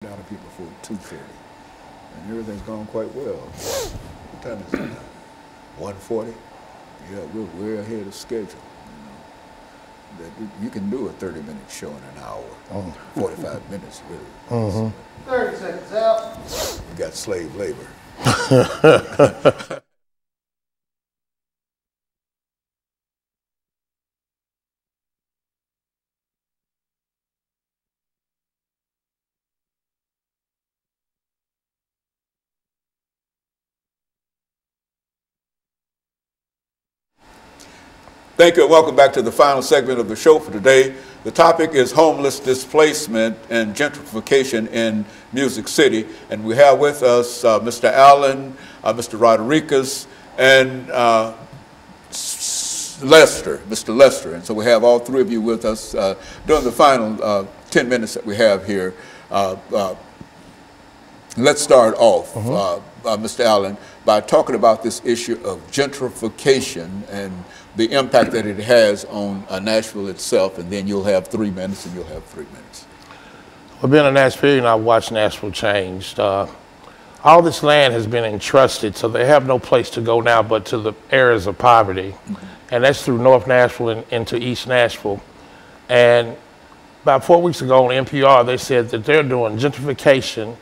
down to people before 2:30, and everything's gone quite well. What time is it now? 1:40? Yeah, we're ahead of schedule. That you can do a 30-minute show in an hour. 45 minutes, really. 30 seconds out. You got slave labor. Thank you and welcome back to the final segment of the show for today. The topic is homeless displacement and gentrification in Music City. And we have with us Mr. Allen, Mr. Rodriguez, and Mr. Lester. And so we have all three of you with us during the final 10 minutes that we have here. Let's start off, Mr. Allen, by talking about this issue of gentrification and the impact that it has on Nashville itself, and then you'll have 3 minutes and you'll have 3 minutes. Well, being in Nashville, I've watched Nashville change. All this land has been entrusted, so they have no place to go now but to the areas of poverty. And that's through North Nashville and into East Nashville. And about 4 weeks ago on NPR, they said that they're doing gentrification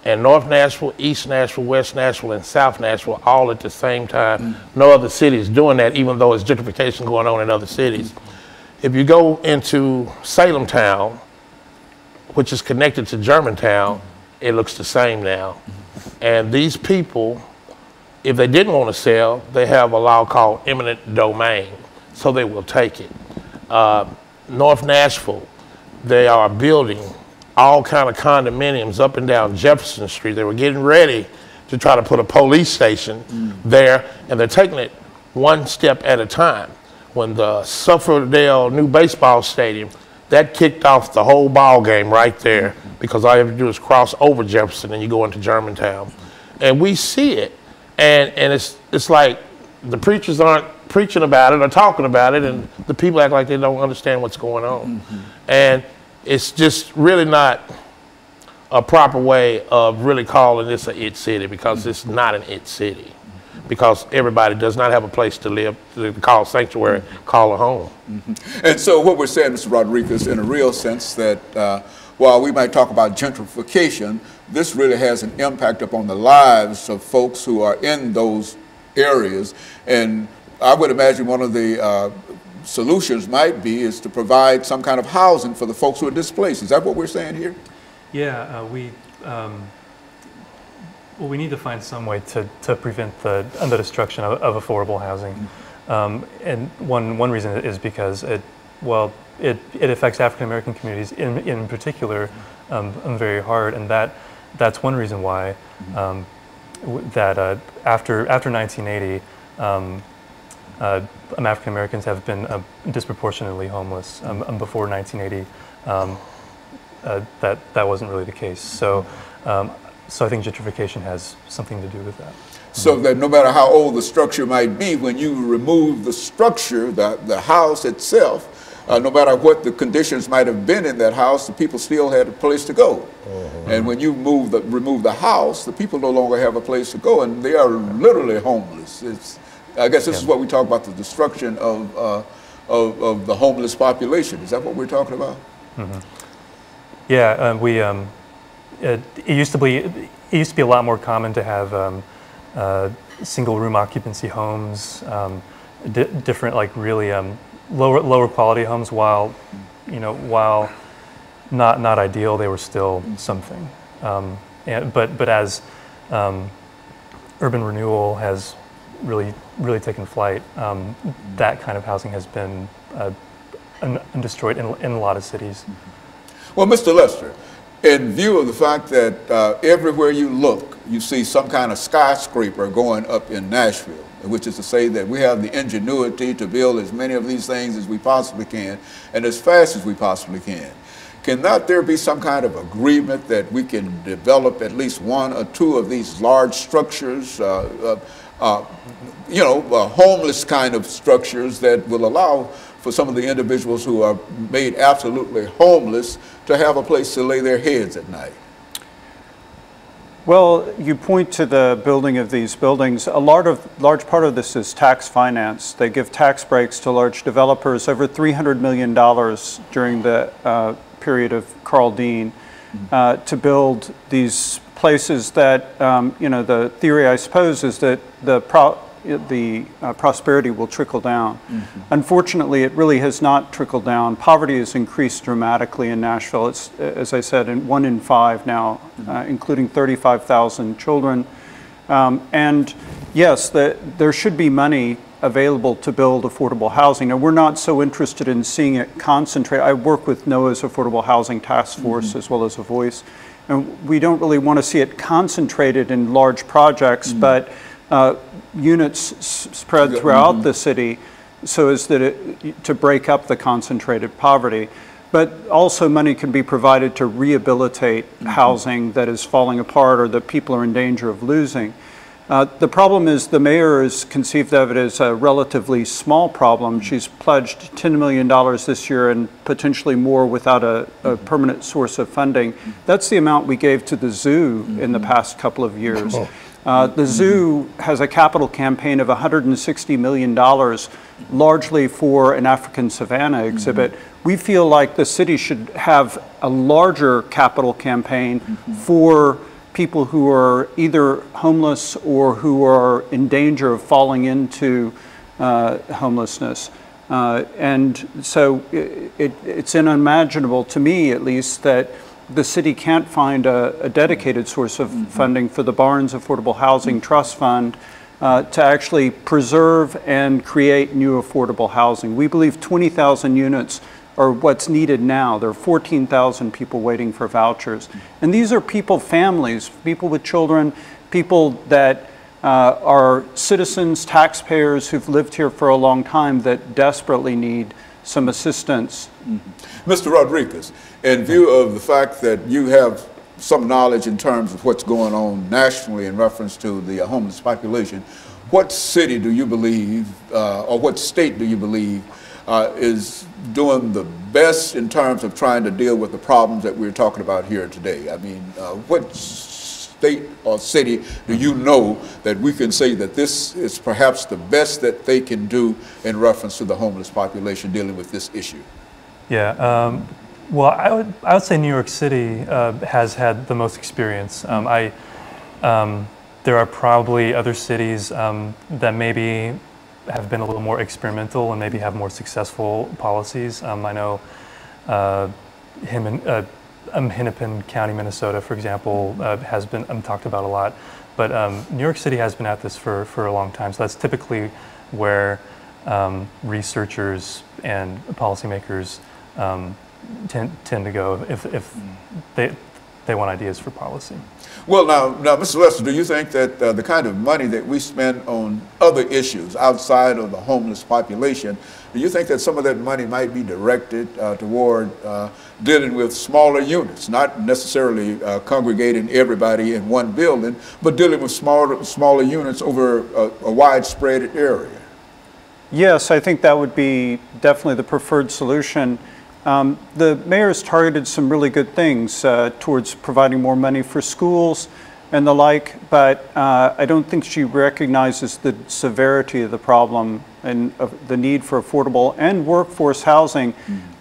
in North Nashville, East Nashville, West Nashville, and South Nashville all at the same time. No other city is doing that, even though it's gentrification going on in other cities. If you go into Salem Town, which is connected to Germantown, it looks the same now. And these people, if they didn't want to sell, they have a law called eminent domain, so they will take it. North Nashville, they are building all kind of condominiums up and down Jefferson Street. They were getting ready to try to put a police station there, and they're taking it one step at a time. When the Sufferdale new baseball stadium, that kicked off the whole ball game right there, because all you have to do is cross over Jefferson and you go into Germantown. And we see it, and it's like the preachers aren't preaching about it or talking about it, and the people act like they don't understand what's going on. And it's just really not a proper way of really calling this a it city, because it's not an it city, because everybody does not have a place to live, to call sanctuary, call a home. And so what we're saying, Mr. Rodriguez, in a real sense, that while we might talk about gentrification, this really has an impact upon the lives of folks who are in those areas. And I would imagine one of the solutions might be is to provide some kind of housing for the folks who are displaced. Is that what we're saying here? Yeah, we need to find some way to prevent the destruction of affordable housing. And one reason is because it affects African American communities in particular very hard, and that's one reason why after 1980. African Americans have been disproportionately homeless. Before 1980, that wasn't really the case. So I think gentrification has something to do with that. So that no matter how old the structure might be, when you remove the structure, the house itself, no matter what the conditions might have been in that house, the people still had a place to go. And when you remove the house, the people no longer have a place to go, and they are literally homeless. I guess this is what we talk about, the destruction of the homeless population. Is that what we're talking about? Yeah, it used to be a lot more common to have single room occupancy homes, different, like really lower quality homes. While not ideal, they were still something. But as urban renewal has really taken flight, that kind of housing has been destroyed in a lot of cities. Well, Mr. Lester, in view of the fact that everywhere you look, you see some kind of skyscraper going up in Nashville, which is to say that we have the ingenuity to build as many of these things as we possibly can and as fast as we possibly can. Cannot there be some kind of agreement that we can develop at least one or two of these large structures, homeless kind of structures that will allow for some of the individuals who are made absolutely homeless to have a place to lay their heads at night? Well, you point to the building of these buildings. A large part of this is tax finance. They give tax breaks to large developers, over $300 million during the period of Carl Dean, to build these places that, the theory, I suppose, is that the prosperity will trickle down. Unfortunately, it really has not trickled down. Poverty has increased dramatically in Nashville. It's, as I said, 1 in 5 now, including 35,000 children. And yes, there should be money available to build affordable housing. Now, we're not so interested in seeing it concentrate. I work with NOAA's Affordable Housing Task Force as well as a voice. And we don't really want to see it concentrated in large projects, but units spread throughout the city so as that to break up the concentrated poverty. But also money can be provided to rehabilitate housing that is falling apart or that people are in danger of losing. The problem is the mayor has conceived of it as a relatively small problem. She's pledged $10 million this year and potentially more without a permanent source of funding. That's the amount we gave to the zoo in the past couple of years. The zoo has a capital campaign of $160 million, largely for an African savanna exhibit. We feel like the city should have a larger capital campaign for people who are either homeless or who are in danger of falling into homelessness. And so it's unimaginable to me, at least, that the city can't find a dedicated source of funding for the Barnes Affordable Housing Trust Fund to actually preserve and create new affordable housing. We believe 20,000 units are what's needed now. There are 14,000 people waiting for vouchers. And these are people, families, people with children, people that are citizens, taxpayers who've lived here for a long time that desperately need some assistance. Mr. Rodriguez, in view of the fact that you have some knowledge in terms of what's going on nationally in reference to the homeless population, what city do you believe, or what state do you believe is doing the best in terms of trying to deal with the problems that we're talking about here today? I mean, what state or city do you know that we can say that this is perhaps the best that they can do in reference to the homeless population dealing with this issue? Yeah, well, I would say New York City has had the most experience. There are probably other cities that maybe have been a little more experimental and maybe have more successful policies. I know Hennepin County, Minnesota, for example, has been talked about a lot. But New York City has been at this for a long time. So that's typically where researchers and policymakers tend to go if they want ideas for policy. Well, now, Mr. Lester, do you think that the kind of money that we spend on other issues outside of the homeless population, do you think that some of that money might be directed toward dealing with smaller units, not necessarily congregating everybody in one building, but dealing with smaller units over a widespread area? Yes, I think that would be definitely the preferred solution. The mayor's targeted some really good things towards providing more money for schools and the like, but I don't think she recognizes the severity of the problem and of the need for affordable and workforce housing.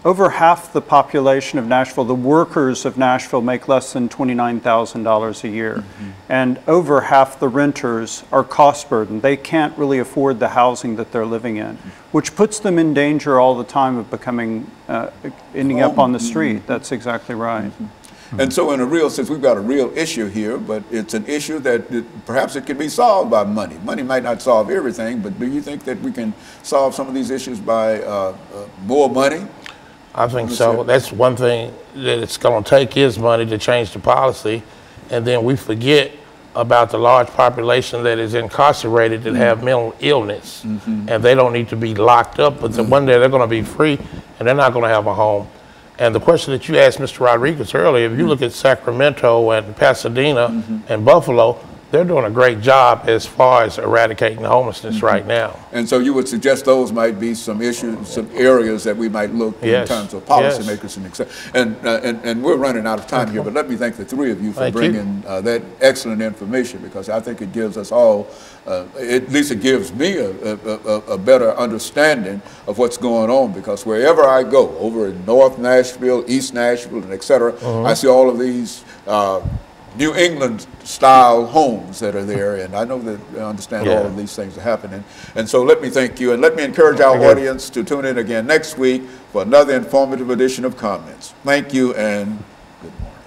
Over half the population of Nashville, the workers of Nashville, make less than $29,000 a year. And over half the renters are cost burdened. They can't really afford the housing that they're living in, which puts them in danger all the time of becoming, ending up on the street. That's exactly right. And so in a real sense, we've got a real issue here, but it's an issue that perhaps it can be solved by money. Money might not solve everything, but do you think that we can solve some of these issues by more money? I think so. That's one thing that it's going to take is money to change the policy, and then we forget about the large population that is incarcerated that have mental illness, and they don't need to be locked up, but one day they're going to be free, and they're not going to have a home. And the question that you asked Mr. Rodriguez earlier, if you look at Sacramento and Pasadena and Buffalo, they're doing a great job as far as eradicating homelessness right now. And so you would suggest those might be some issues, some areas that we might look in terms of policymakers and we're running out of time here, but let me thank the three of you for bringing that excellent information, because I think it gives us all, at least it gives me a better understanding of what's going on, because wherever I go, over in North Nashville, East Nashville, and et cetera, I see all of these New England style homes that are there, and I know that I understand all of these things are happening. And so let me thank you, and let me encourage our audience to tune in again next week for another informative edition of Comments. Thank you, and good morning.